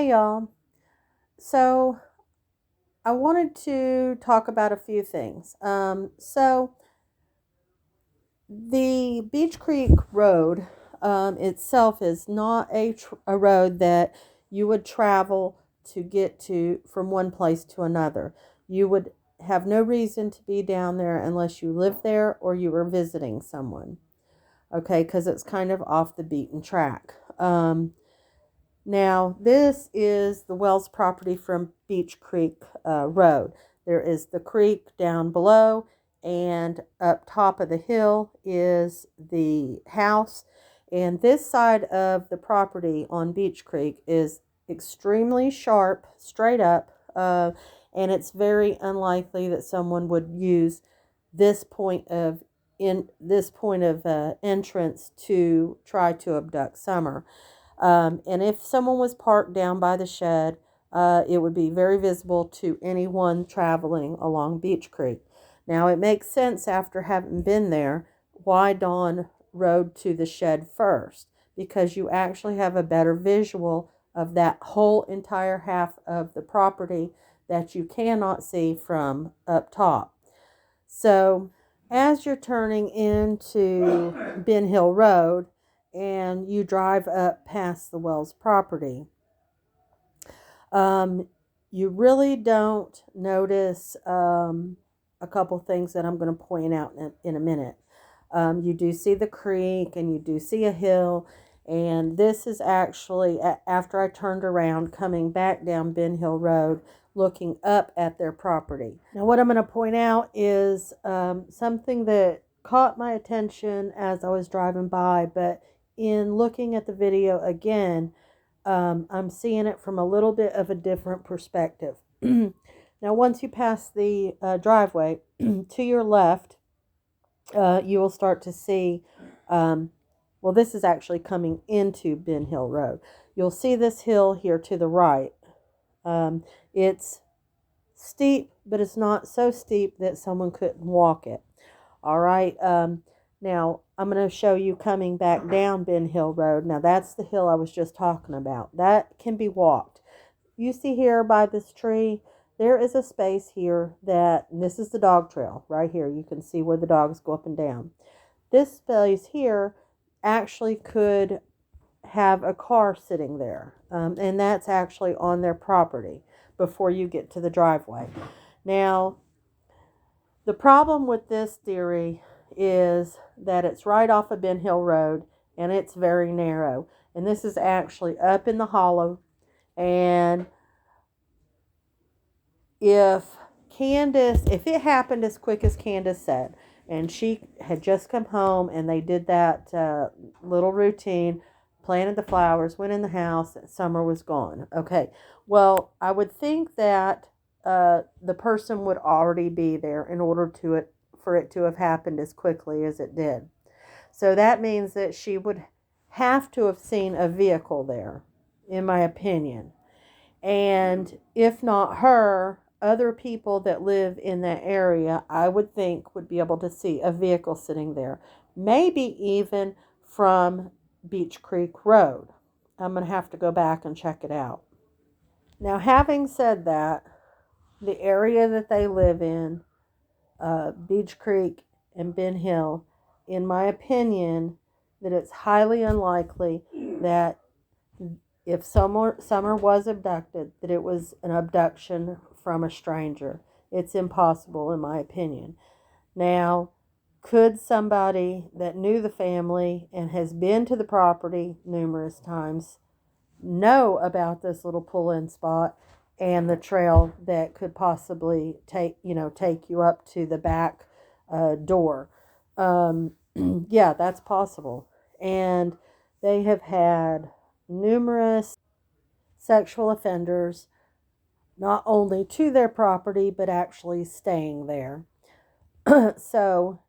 Hey y'all. So I wanted to talk about a few things. The Beach Creek Road itself is not a road that you would travel to get to from one place to another. You would have no reason to be down there unless you live there or you were visiting someone. Okay, because it's kind of off the beaten track. Now, this is the Wells property from Beach Creek Road. There is the creek down below, and up top of the hill is the house. And this side of the property on Beach Creek is extremely sharp, straight up, and it's very unlikely that someone would use this point of entrance to try to abduct Summer. And if someone was parked down by the shed, it would be very visible to anyone traveling along Beach Creek. Now, it makes sense after having been there why Dawn rode to the shed first, because you actually have a better visual of that whole entire half of the property that you cannot see from up top. So, as you're turning into Ben Hill Road, and you drive up past the Wells property, you really don't notice a couple things that I'm going to point out in a minute. You do see the creek and you do see a hill, and this is actually after I turned around coming back down Ben Hill Road looking up at their property. Now what I'm going to point out is something that caught my attention as I was driving by, but in looking at the video again, I'm seeing it from a little bit of a different perspective. Now, once you pass the driveway to your left, you will start to see, well, this is actually coming into Ben Hill Road. You'll see this hill here to the right. It's steep, but it's not so steep that someone couldn't walk it. All right. Now, I'm going to show you coming back down Ben Hill Road. Now, that's the hill I was just talking about. That can be walked. You see here by this tree, there is a space here and this is the dog trail right here. You can see where the dogs go up and down. This space here actually could have a car sitting there. And that's actually on their property before you get to the driveway. Now, the problem with this theory is that it's right off of Ben Hill Road and it's very narrow. And this is actually up in the hollow. And if it happened as quick as Candace said, and she had just come home and they did that little routine, planted the flowers, went in the house, Summer was gone. Okay, well, I would think that the person would already be there in order for it to have happened as quickly as it did. So that means that she would have to have seen a vehicle there, in my opinion. And if not her, other people that live in that area, I would think would be able to see a vehicle sitting there. Maybe even from Beach Creek Road. I'm going to have to go back and check it out. Now, having said that, the area that they live in, Beach Creek and Ben Hill, in my opinion, that it's highly unlikely that if Summer was abducted, that it was an abduction from a stranger. It's impossible, in my opinion. Now, could somebody that knew the family and has been to the property numerous times know about this little pull-in spot and the trail that could possibly take you up to the back door? Yeah, that's possible. And they have had numerous sexual offenders, not only to their property, but actually staying there. So,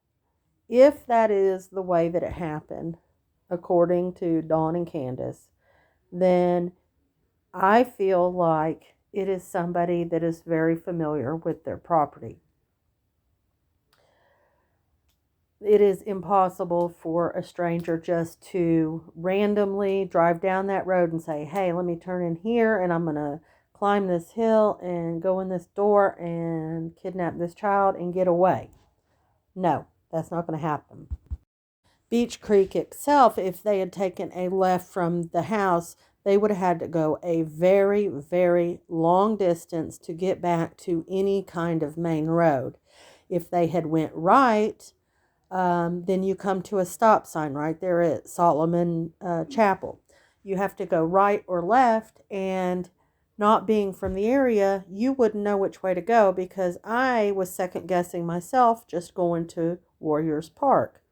if that is the way that it happened, according to Dawn and Candace, then I feel like it is somebody that is very familiar with their property. it is impossible for a stranger just to randomly drive down that road and say, hey, let me turn in here and I'm going to climb this hill and go in this door and kidnap this child and get away. No, that's not going to happen. Beech Creek itself, if they had taken a left from the house, they would have had to go a very, very long distance to get back to any kind of main road. If they had went right, then you come to a stop sign right there at Solomon Chapel. You have to go right or left, and not being from the area, you wouldn't know which way to go, because I was second guessing myself just going to Warriors Park.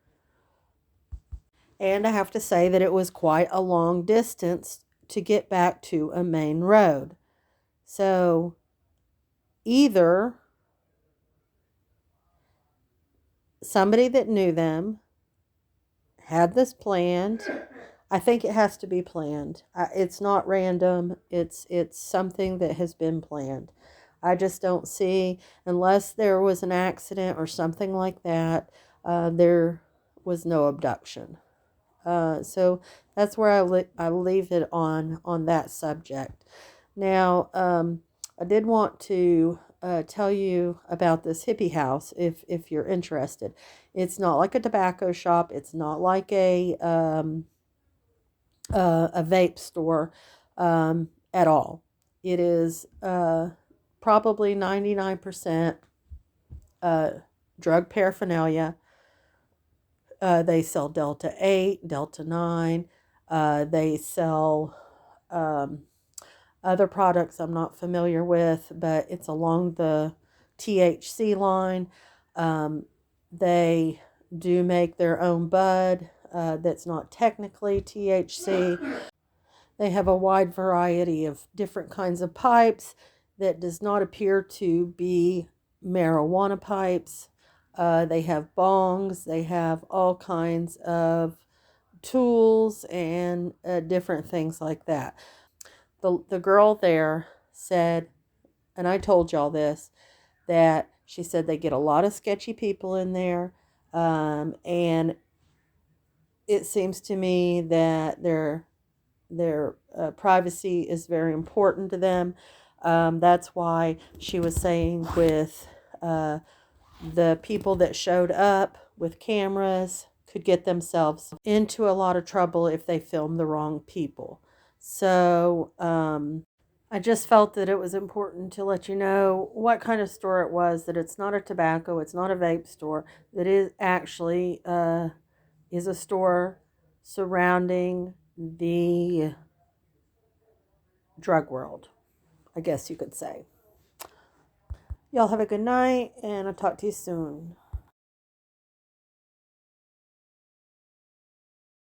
And I have to say that it was quite a long distance to get back to a main road. So either somebody that knew them had this planned. I think it has to be planned. It's not random. It's something that has been planned. I just don't see, unless there was an accident or something like that, there was no abduction. So that's where I leave it on that subject. Now, I did want to tell you about this hippie house if you're interested. It's not like a tobacco shop. It's not like a vape store at all. It is probably 99% drug paraphernalia. They sell Delta 8, Delta 9. They sell other products I'm not familiar with, but it's along the THC line. They do make their own bud that's not technically THC. They have a wide variety of different kinds of pipes that does not appear to be marijuana pipes. They have bongs. They have all kinds of tools and different things like that. The girl there said, and I told y'all this, that she said they get a lot of sketchy people in there, and it seems to me that their privacy is very important to them. That's why she was saying with the people that showed up with cameras could get themselves into a lot of trouble if they filmed the wrong people. So I just felt that it was important to let you know what kind of store it was, that it's not a tobacco, it's not a vape store, that it actually is a store surrounding the drug world, I guess you could say. Y'all have a good night, and I'll talk to you soon.